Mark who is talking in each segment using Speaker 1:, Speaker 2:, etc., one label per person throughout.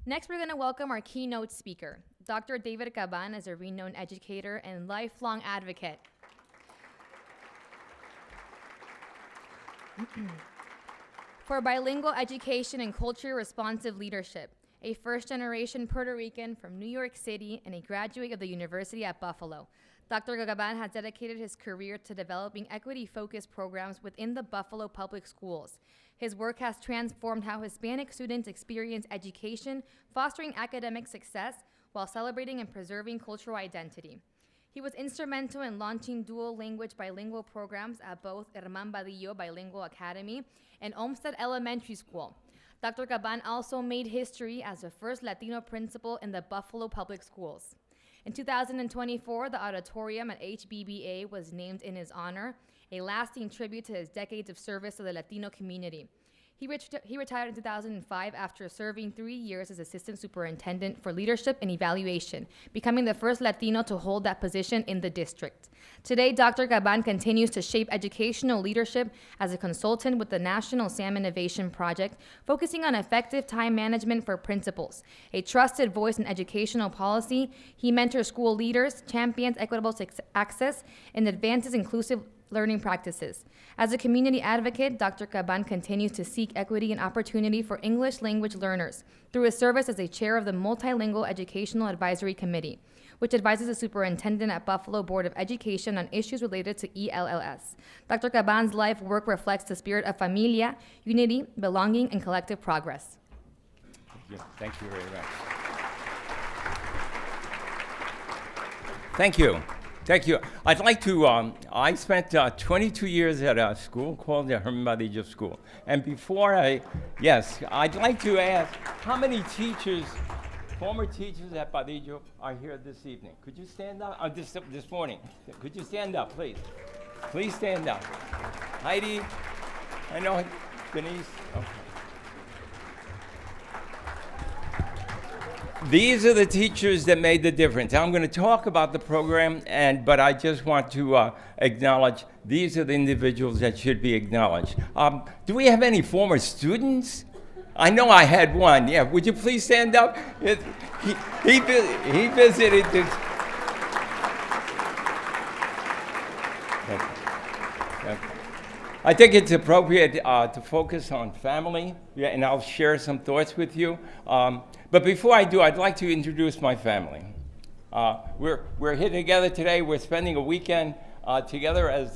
Speaker 1: Next, we're going to welcome our keynote speaker. Dr. David Caban is a renowned educator and lifelong advocate. For bilingual education and culture-responsive leadership, a first-generation Puerto Rican from New York City and a graduate of the University at Buffalo. Dr. Caban has dedicated his career to developing equity-focused programs within the Buffalo Public Schools. His work has transformed how Hispanic students experience education, fostering academic success while celebrating and preserving cultural identity. He was instrumental in launching dual-language bilingual programs at both Herman Badillo Bilingual Academy and Olmstead Elementary School. Dr. Caban also made history as the first Latino principal in the Buffalo Public Schools. In 2024, the auditorium at HBBA was named in his honor, a lasting tribute to his decades of service to the Latino community. He retired in 2005 after serving 3 years as Assistant Superintendent for Leadership and Evaluation, becoming the first Latino to hold that position in the district. Today, Dr. Caban continues to shape educational leadership as a consultant with the National SAM Innovation Project, focusing on effective time management for principals. A trusted voice in educational policy, he mentors school leaders, champions equitable access, and advances inclusive learning practices. As a community advocate, Dr. Caban continues to seek equity and opportunity for English language learners through his service as a chair of the Multilingual Educational Advisory Committee, which advises the superintendent at Buffalo Board of Education on issues related to ELLS. Dr. Caban's life work reflects the spirit of familia, unity, belonging, and collective progress.
Speaker 2: Thank you very much. Thank you. Thank you. I'd like to, I spent 22 years at a school called the Herman Badillo School. And before I'd like to ask, how many teachers, former teachers at Badillo are here this evening? Could you stand up? This morning. Could you stand up, please? Please stand up. Heidi, I know, Denise. Okay. These are the teachers that made the difference. I'm going to talk about the program, but I just want to acknowledge these are the individuals that should be acknowledged. Do we have any former students? I know I had one. Yeah, would you please stand up? He visited this. Okay. I think it's appropriate to focus on family, and I'll share some thoughts with you. But before I do, I'd like to introduce my family. We're here together today. We're spending a weekend together as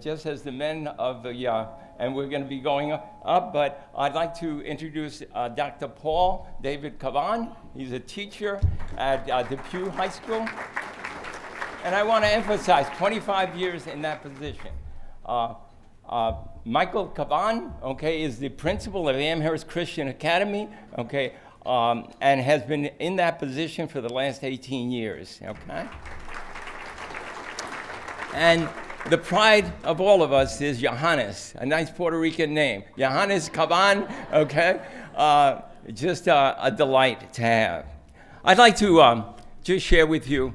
Speaker 2: just as the men of the, and we're going to be going up. But I'd like to introduce Dr. Paul David Caban. He's a teacher at Depew High School, and I want to emphasize 25 years in that position. Michael Caban, okay, is the principal of Amherst Christian Academy, okay, and has been in that position for the last 18 years, okay? And the pride of all of us is Johannes, a nice Puerto Rican name. Johannes Caban, okay? Just a delight to have. I'd like to just share with you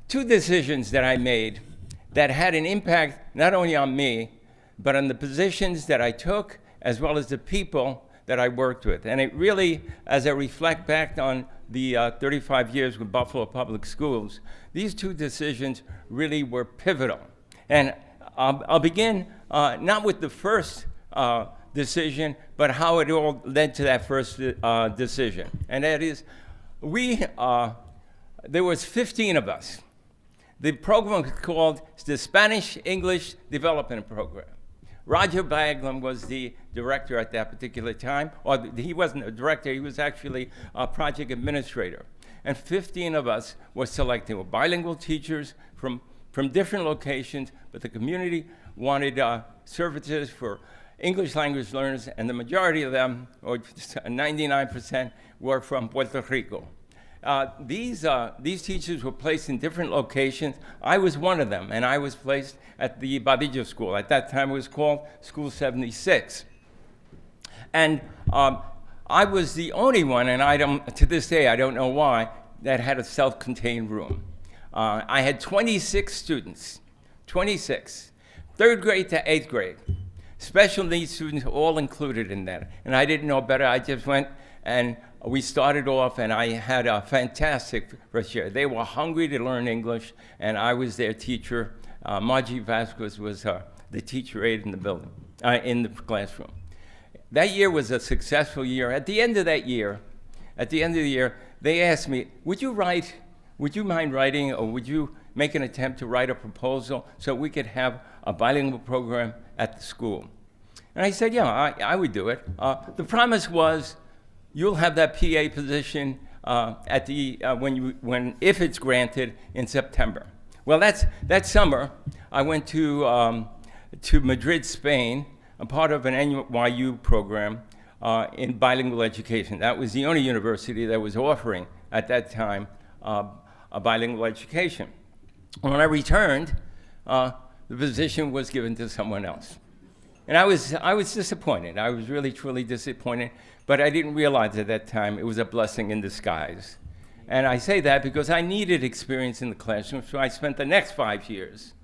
Speaker 2: 2 decisions that I made that had an impact not only on me, but on the positions that I took, as well as the people that I worked with. And it really, as I reflect back on the 35 years with Buffalo Public Schools, these 2 decisions really were pivotal. And I'll begin not with the first decision, but how it all led to that first decision. And that is, there was 15 of us. The program was called the Spanish English Development Program. Roger Baglam was the director at that particular time, or he wasn't a director, he was actually a project administrator. And 15 of us were selected. We're bilingual teachers from different locations, but the community wanted services for English language learners, and the majority of them, or 99%, were from Puerto Rico. These teachers were placed in different locations. I was one of them, and I was placed at the Badillo School. At that time, it was called School 76. And I was the only one, and to this day, I don't know why, that had a self-contained room. I had 26 students, 26, 3rd grade to 8th grade. Special needs students all included in that. And I didn't know better. I just went And we started off, and I had a fantastic first year. They were hungry to learn English, and I was their teacher. Margie Vasquez was the teacher aide in the building, in the classroom. That year was a successful year. At the end of the year, they asked me, would you mind writing, or would you make an attempt to write a proposal so we could have a bilingual program at the school? And I said, yeah, I would do it. The promise was, you'll have that PA position if it's granted in September. Well, that summer, I went to Madrid, Spain, a part of an NYU program in bilingual education. That was the only university that was offering, at that time, a bilingual education. When I returned, the position was given to someone else. And I was disappointed. I was really, truly disappointed, but I didn't realize at that time it was a blessing in disguise. And I say that because I needed experience in the classroom, so I spent the next 5 years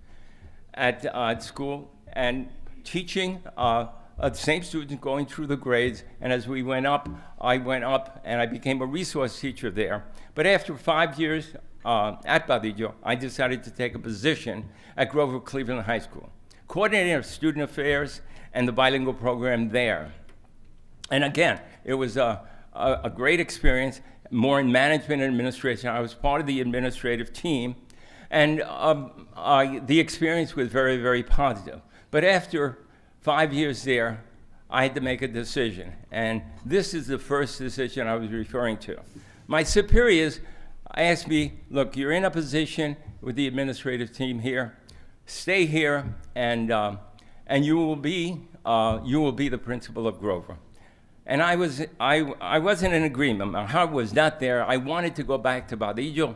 Speaker 2: at school and teaching the same students, going through the grades, and as we went up, I went up and I became a resource teacher there. But after 5 years at Badillo, I decided to take a position at Grover Cleveland High School, coordinator of student affairs and the bilingual program there. And again, it was a great experience, more in management and administration. I was part of the administrative team, and the experience was very, very positive. But after 5 years there, I had to make a decision, and this is the first decision I was referring to. My superiors asked me, look, you're in a position with the administrative team here, stay here, and you will be the principal of Grover. And I wasn't in agreement. My heart was not there. I wanted to go back to Badillo,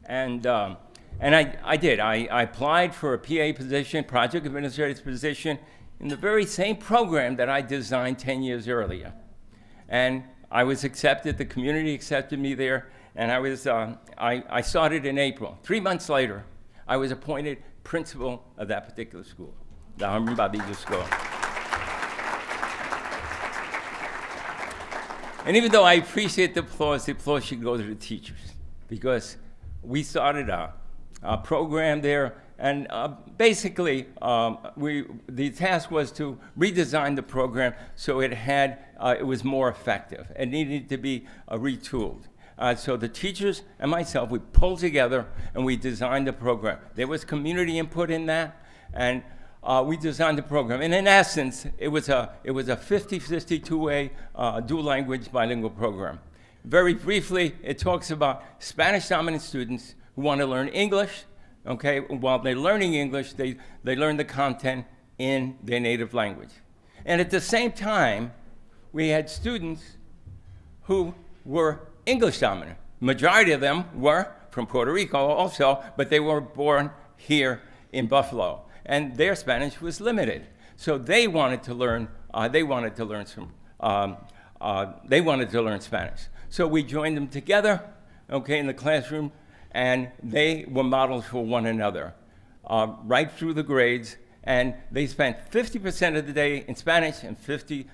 Speaker 2: and I did. I applied for a PA position, project administrative position, in the very same program that I designed 10 years earlier. And I was accepted. The community accepted me there, and I started in April. 3 months later, I was appointed principal of that particular school, the Herman Badillo School. And even though I appreciate the applause should go to the teachers, because we started a program there, and basically the task was to redesign the program so it was more effective. It needed to be retooled. So the teachers and myself, we pulled together and we designed the program. There was community input in that, and we designed the program. And in essence, it was a 50-50 two-way dual language bilingual program. Very briefly, it talks about Spanish-dominant students who want to learn English. Okay, while they're learning English, they learn the content in their native language. And at the same time, we had students who were English dominant. Majority of them were from Puerto Rico also, but they were born here in Buffalo, and their Spanish was limited. So they wanted to learn. They wanted to learn Spanish. So we joined them together, okay, in the classroom, and they were models for one another, right through the grades. And they spent 50% of the day in Spanish and 50%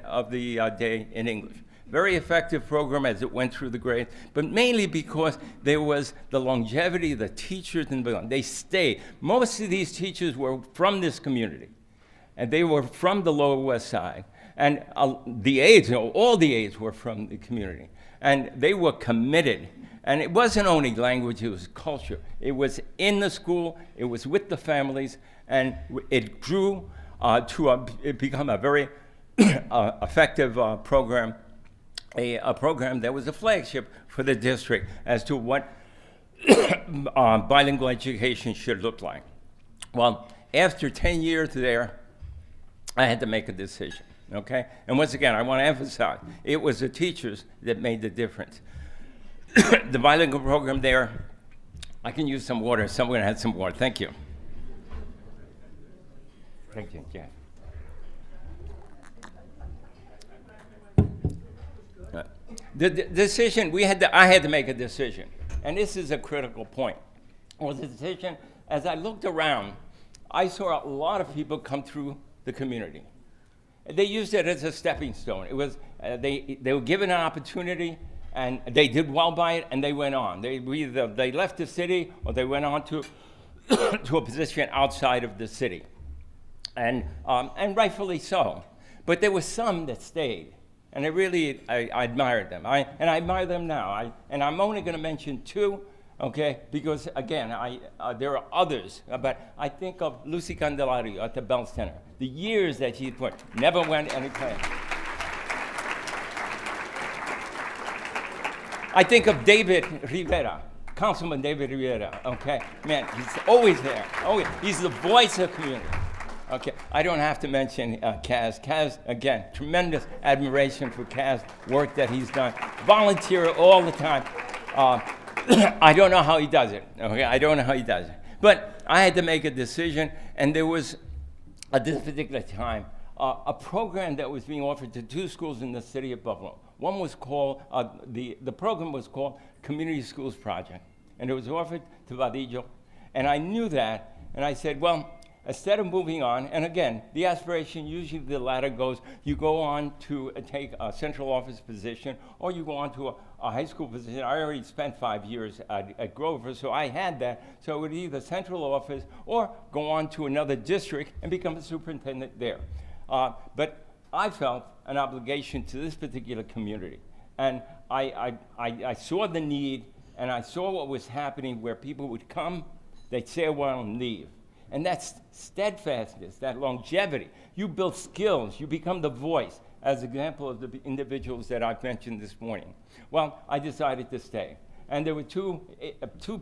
Speaker 2: of the day in English. Very effective program as it went through the grades, but mainly because there was the longevity of the teachers and they stayed. Most of these teachers were from this community, and they were from the Lower West Side. And the aides, all the aides were from the community, and they were committed. And it wasn't only language, it was culture. It was in the school, it was with the families, and it grew to become a very effective program, a program that was a flagship for the district as to what bilingual education should look like. Well, after 10 years there, I had to make a decision, okay? And once again, I want to emphasize, it was the teachers that made the difference. The bilingual program there, I can use some water. Someone had some water. Thank you. Thank you, yeah. The decision, I had to make a decision. And this is a critical point. It was a decision, as I looked around, I saw a lot of people come through the community. they used it as a stepping stone. It was, they were given an opportunity, and they did well by it, and they went on. Either they left the city, or they went on to, to a position outside of the city. And rightfully so. But there were some that stayed. And I admired them. I admire them now. And I'm only going to mention two, okay? Because, again, there are others. But I think of Lucy Candelario at the Bell Center. The years that she put, never went anywhere. I think of David Rivera, Councilman David Rivera, okay? Man, he's always there. Always. He's the voice of the community. Okay, I don't have to mention Kaz. Kaz, again, tremendous admiration for Kaz's work that he's done. Volunteer all the time. I don't know how he does it. Okay, I don't know how he does it. But I had to make a decision, and there was, at this particular time, a program that was being offered to two schools in the city of Buffalo. One was called, the program was called Community Schools Project, and it was offered to Badillo. And I knew that, and I said, well, instead of moving on, and again, the aspiration, usually the ladder goes, you go on to take a central office position, or you go on to a high school position. I already spent 5 years at Grover, so I had that. So it would either central office or go on to another district and become a superintendent there. But I felt an obligation to this particular community. And I saw the need, and I saw what was happening where people would come, they'd say a while and leave. And that's steadfastness, that longevity. You build skills, you become the voice, as example of the individuals that I've mentioned this morning. Well, I decided to stay. And there were two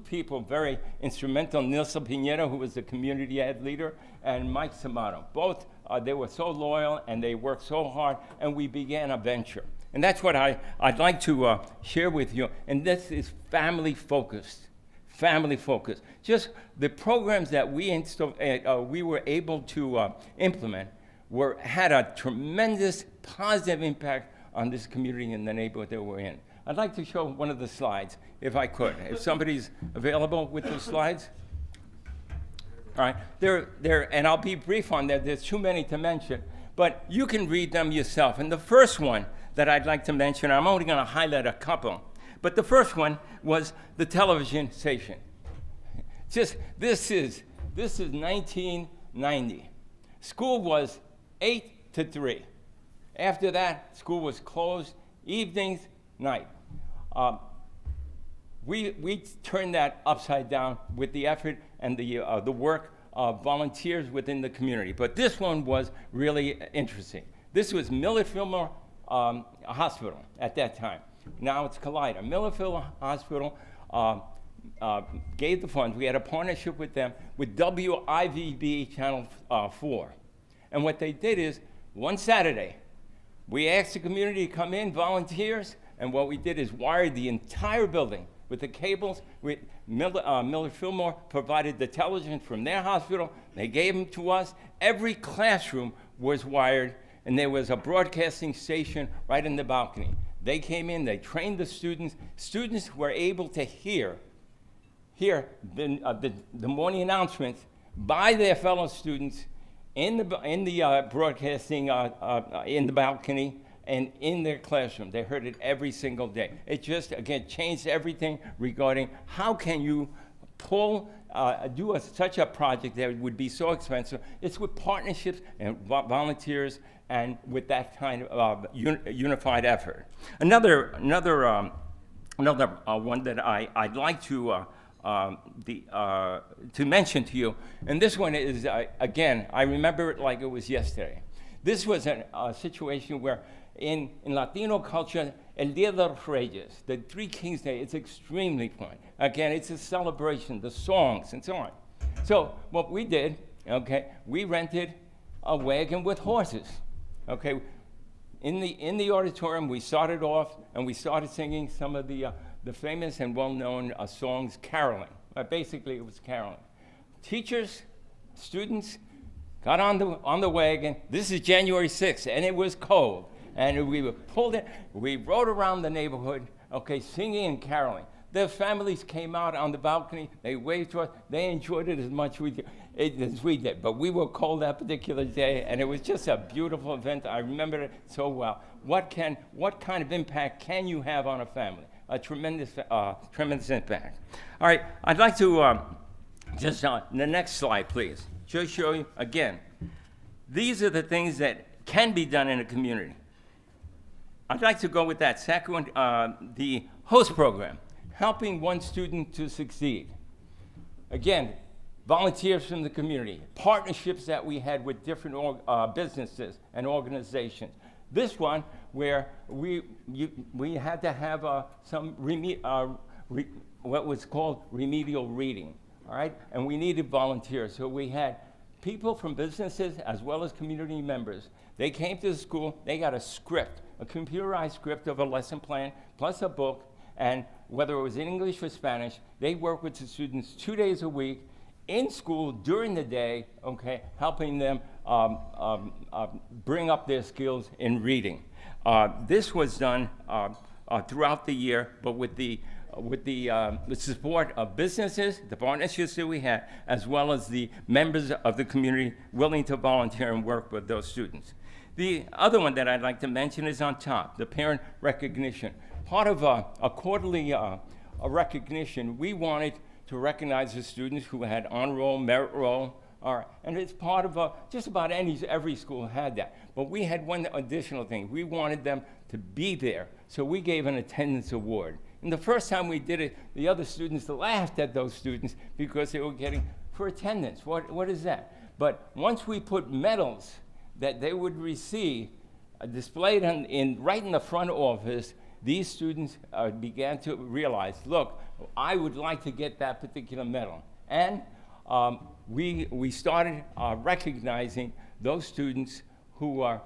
Speaker 2: people very instrumental, Nilsa Pineda, who was the community ed leader, and Mike Samato. Both, they were so loyal and they worked so hard, and we began a venture. And that's what I'd like to share with you. And this is family focused. Family focus. Just the programs that we were able to implement had a tremendous positive impact on this community and the neighborhood that we're in. I'd like to show one of the slides, if I could. If somebody's available with the slides. All right, and I'll be brief on that. There's too many to mention, but you can read them yourself. And the first one that I'd like to mention, I'm only going to highlight a couple. But the first one was the television station. This is 1990. School was 8 to 3. After that, school was closed, evenings, night. We turned that upside down with the effort and the work of volunteers within the community. But this one was really interesting. This was Millard Fillmore Hospital at that time. Now it's Collider. Millerfield Hospital gave the funds. We had a partnership with them with WIVB Channel 4. And what they did is, one Saturday, we asked the community to come in, volunteers, and what we did is wired the entire building with the cables. Millard Fillmore provided the television from their hospital. They gave them to us. Every classroom was wired, and there was a broadcasting station right in the balcony. They came in, they trained the students. Students were able to hear the morning announcements by their fellow students in the broadcasting in the balcony and in their classroom. They heard it every single day. It just, again, changed everything regarding how can you do such a project that would be so expensive. It's with partnerships and volunteers and with that kind of unified effort. Another one that I'd like to mention to you, and this one is, again, I remember it like it was yesterday. This was a situation where in Latino culture, El Día de los Reyes, the Three Kings Day, it's extremely fun. Again, it's a celebration, the songs and so on. So what we did, okay, we rented a wagon with horses. Okay, in the auditorium, we started off and we started singing some of the famous and well-known songs, caroling. Basically, it was caroling. Teachers, students got on the wagon. This is January 6th, and it was cold. And we pulled it. We rode around the neighborhood, okay, singing and caroling. Their families came out on the balcony. They waved to us. They enjoyed it as much as we did. But we were cold that particular day, and it was just a beautiful event. I remember it so well. What kind of impact can you have on a family? A tremendous impact. All right, I'd like to just the next slide, please. Just show you again. These are the things that can be done in a community. I'd like to go with that second one, the host program, helping one student to succeed. Again, volunteers from the community, partnerships that we had with different businesses and organizations. This one, where we had to have what was called remedial reading, all right? And we needed volunteers, so we had people from businesses as well as community members. They came to the school, they got a script, a computerized script of a lesson plan, plus a book, and whether it was in English or Spanish, they worked with the students 2 days a week in school during the day, okay, helping them bring up their skills in reading. This was done throughout the year, but with the support of businesses, the partnerships that we had, as well as the members of the community willing to volunteer and work with those students. The other one that I'd like to mention is on top, the parent recognition. Part of a quarterly recognition, we wanted to recognize the students who had honor roll, merit roll, and it's part of just about every school had that. But we had one additional thing. We wanted them to be there, so we gave an attendance award. And the first time we did it, the other students laughed at those students because they were getting for attendance. What is that? But once we put medals that they would receive displayed right in the front office, these students began to realize, look, I would like to get that particular medal. And we started recognizing those students who are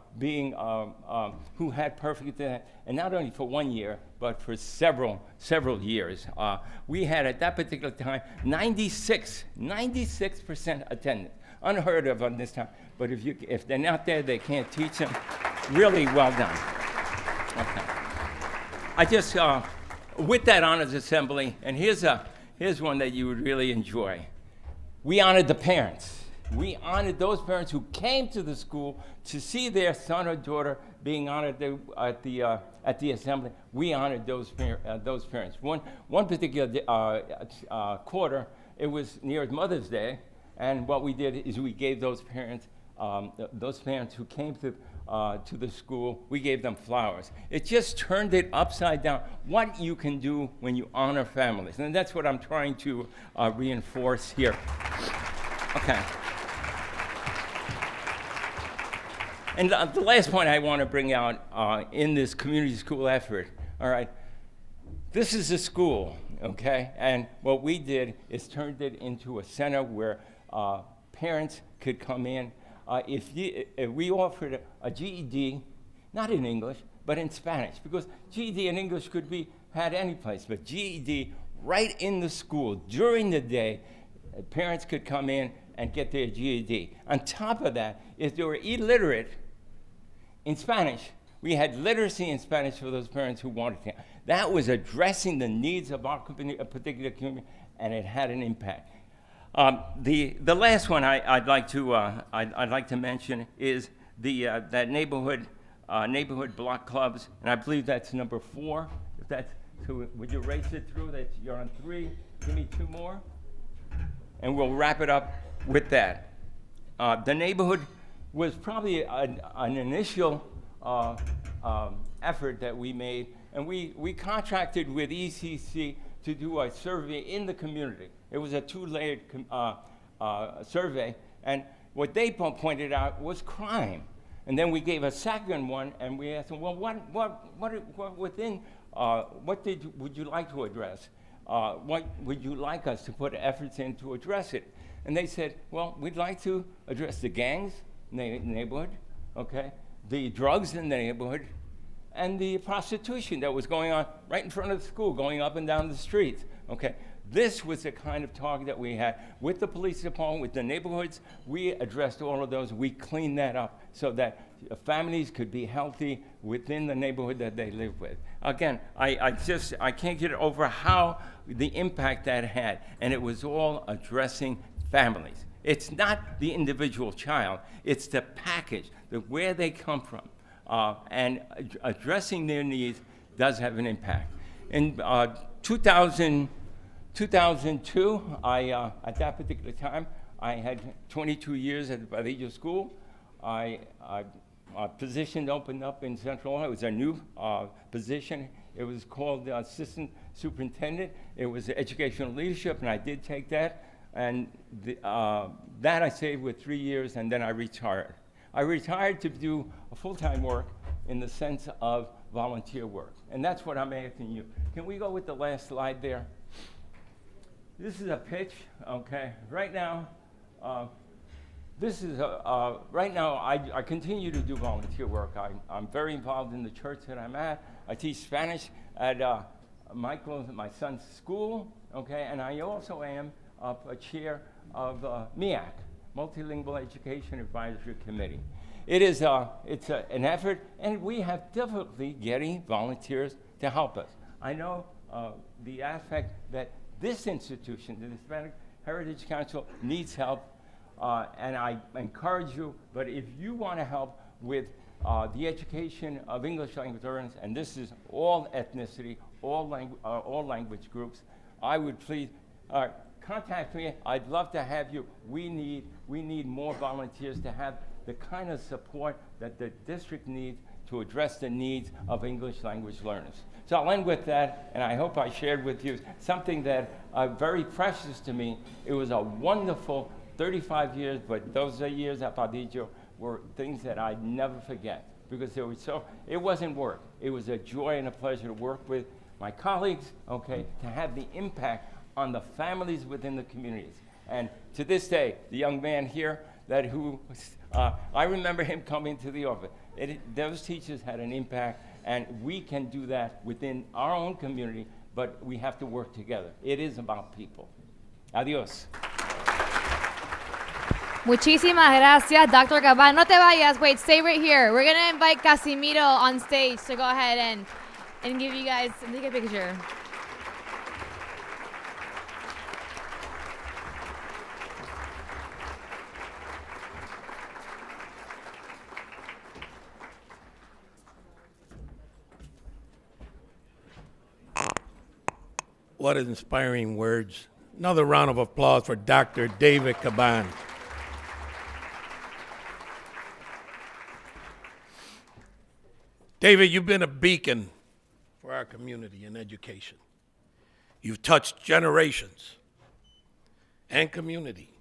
Speaker 2: who had perfect attendance, and not only for 1 year, but for several years. We had at that particular time 96% attendance, unheard of on this time. But if they're not there, they can't teach them. Really well done. Okay. I just with that honors assembly, and here's one that you would really enjoy. We honored the parents. We honored those parents who came to the school to see their son or daughter being honored at the assembly. We honored those parents. One particular quarter, it was near Mother's Day, and what we did is we gave those parents who came to the school, we gave them flowers. It just turned it upside down. What you can do when you honor families, and that's what I'm trying to reinforce here. Okay. And the last point I want to bring out in this community school effort, all right, this is a school, okay? And what we did is turned it into a center where parents could come in. If we offered a GED, not in English, but in Spanish, because GED in English could be had any place, but GED right in the school during the day, parents could come in and get their GED. On top of that, if they were illiterate in Spanish, we had literacy in Spanish for those parents who wanted to. That was addressing the needs of our particular community, and it had an impact. The last one I'd like to mention is that neighborhood block clubs, and I believe that's number 4. If that's so, would you race it through? That you're on 3. Give me 2 more, and we'll wrap it up with that. The neighborhood was probably an initial effort that we made, and we contracted with ECC to do a survey in the community. It was a 2-layered survey, and what they pointed out was crime. And then we gave a second one, and we asked them, well, what would you like to address? What would you like us to put efforts in to address it? And they said, well, we'd like to address the gangs in the neighborhood, okay, the drugs in the neighborhood, and the prostitution that was going on right in front of the school, going up and down the streets, okay. This was the kind of target that we had with the police department, with the neighborhoods. We addressed all of those. We cleaned that up so that families could be healthy within the neighborhood that they live with. Again, I can't get over how the impact that had, and it was all addressing families. It's not the individual child, it's the package, where they come from, and addressing their needs does have an impact. In 2002, at that particular time, I had 22 years at the Badillo School. A position opened up in Central Ohio. It was a new position. It was called Assistant Superintendent. It was educational leadership, and I did take that. And that I stayed with 3 years, and then I retired. I retired to do a full-time work in the sense of volunteer work. And that's what I'm asking you. Can we go with the last slide there? This is a pitch, okay? Right now, I continue to do volunteer work. I'm very involved in the church that I'm at. I teach Spanish at Michael, my son's school, okay? And I also am a chair of MIAC, Multilingual Education Advisory Committee. It's an effort, and we have difficulty getting volunteers to help us. I know the aspect that this institution, the Hispanic Heritage Council, needs help, and I encourage you, but if you want to help with the education of English language learners, and this is all ethnicity, all language groups, I would please contact me. I'd love to have you. We need more volunteers to have the kind of support that the district needs to address the needs of English language learners. So I'll end with that, and I hope I shared with you something that very precious to me. It was a wonderful 35 years, but those years at Badillo were things that I'd never forget, because it wasn't work. It was a joy and a pleasure to work with my colleagues, okay, to have the impact on the families within the communities. And to this day, the young man here, I remember him coming to the office. Those teachers had an impact, and we can do that within our own community, but we have to work together. It is about people. Adios.
Speaker 1: Muchísimas gracias, Dr. Caban. No te vayas. Wait, stay right here. We're going to invite Casimiro on stage to go ahead and give you guys, take a picture.
Speaker 3: What inspiring words. Another round of applause for Dr. David Caban. David, you've been a beacon for our community in education. You've touched generations and community.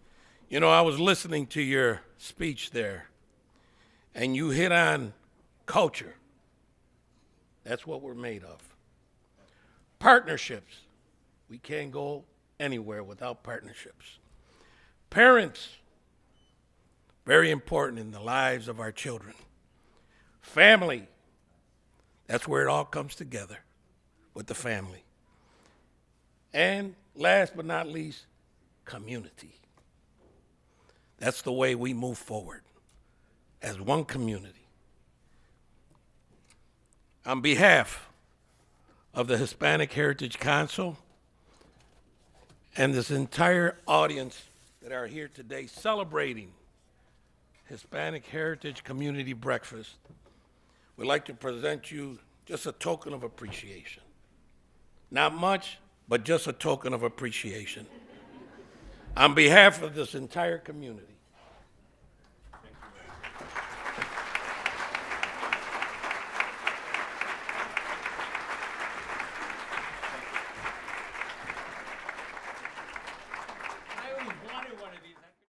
Speaker 3: You know, I was listening to your speech there, and you hit on culture. That's what we're made of. Partnerships. We can't go anywhere without partnerships. Parents, very important in the lives of our children. Family, that's where it all comes together, with the family. And last but not least, community. That's the way we move forward, as one community. On behalf of the Hispanic Heritage Council and this entire audience that are here today celebrating Hispanic Heritage Community Breakfast, we'd like to present you just a token of appreciation. Not much, but just a token of appreciation. On behalf of this entire community.
Speaker 2: I always wanted one of these.